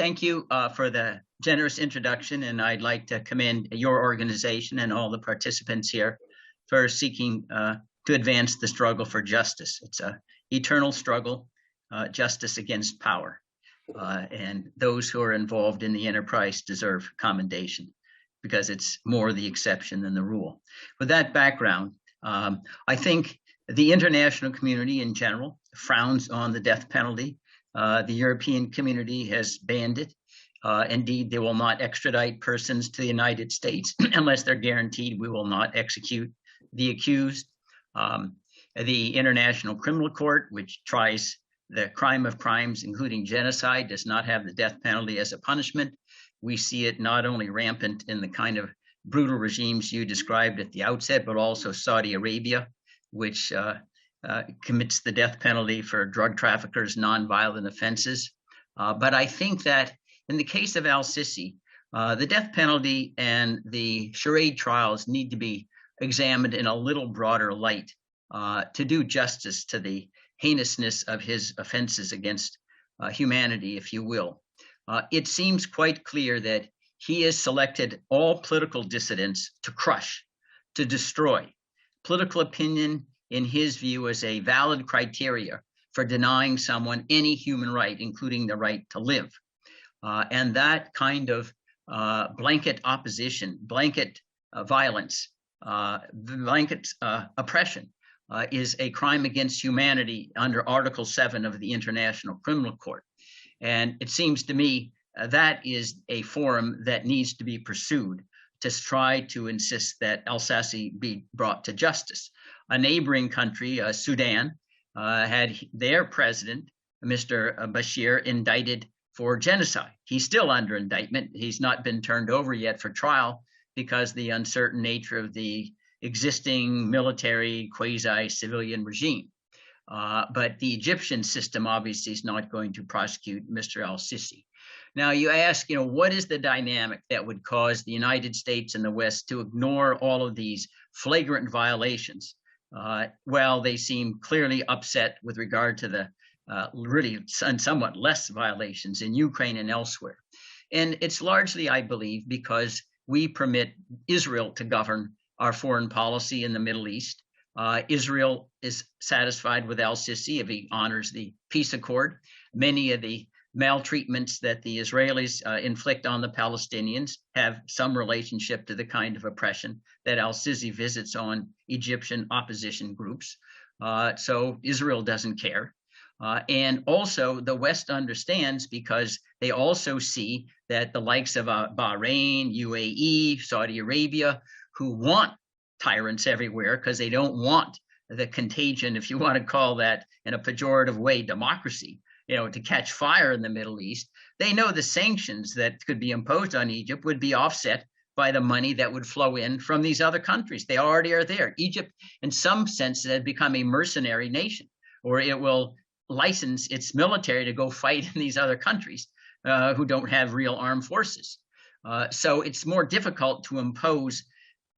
thank you for the generous introduction, and I'd like to commend your organization and all the participants here for seeking to advance the struggle for justice. It's an eternal struggle, justice against power, and those who are involved in the enterprise deserve commendation because it's more the exception than the rule. With that background, I think the international community in general frowns on the death penalty. The European community has banned it. Indeed, they will not extradite persons to the United States unless they're guaranteed we will not execute the accused. The International Criminal Court, which tries the crime of crimes, including genocide, does not have the death penalty as a punishment. We see it not only rampant in the kind of brutal regimes you described at the outset, but also Saudi Arabia, which commits the death penalty for drug traffickers' nonviolent offenses. But I think that in the case of al-Sisi, the death penalty and the charade trials need to be examined in a little broader light to do justice to the heinousness of his offenses against humanity, if you will. It seems quite clear that he has selected all political dissidents to crush, to destroy. Political opinion, in his view, is a valid criteria for denying someone any human right, including the right to live. And that kind of blanket opposition, blanket violence, blanket oppression is a crime against humanity under Article 7 of the International Criminal Court. And it seems to me that is a forum that needs to be pursued to try to insist that al-Sisi be brought to justice. A neighboring country, Sudan, had their president, Mr. Bashir, indicted for genocide. He's still under indictment. He's not been turned over yet for trial because the uncertain nature of the existing military quasi-civilian regime. But the Egyptian system obviously is not going to prosecute Mr. al-Sisi. Now you ask, what is the dynamic that would cause the United States and the West to ignore all of these flagrant violations? Well, they seem clearly upset with regard to the really somewhat less violations in Ukraine and elsewhere. And it's largely, I believe, because we permit Israel to govern our foreign policy in the Middle East. Israel is satisfied with al-Sisi if he honors the peace accord. Many of the maltreatments that the Israelis inflict on the Palestinians have some relationship to the kind of oppression that al-Sisi visits on Egyptian opposition groups. So Israel doesn't care. And also the West understands because they also see that the likes of Bahrain, UAE, Saudi Arabia, who want tyrants everywhere because they don't want the contagion, if you want to call that in a pejorative way, democracy, to catch fire in the Middle East. They know the sanctions that could be imposed on Egypt would be offset by the money that would flow in from these other countries. They already are there. Egypt, in some sense, has become a mercenary nation, or it will license its military to go fight in these other countries who don't have real armed forces. So it's more difficult to impose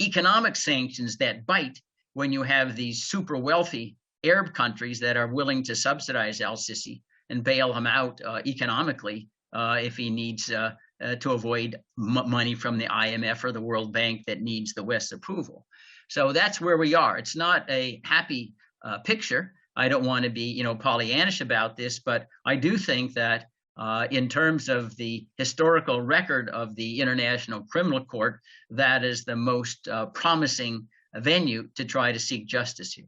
economic sanctions that bite when you have these super wealthy Arab countries that are willing to subsidize al-Sisi and bail him out economically if he needs to avoid money from the IMF or the World Bank that needs the West's approval. So that's where we are. It's not a happy picture. I don't want to be, Pollyannish about this, but I do think that in terms of the historical record of the International Criminal Court, that is the most promising venue to try to seek justice here.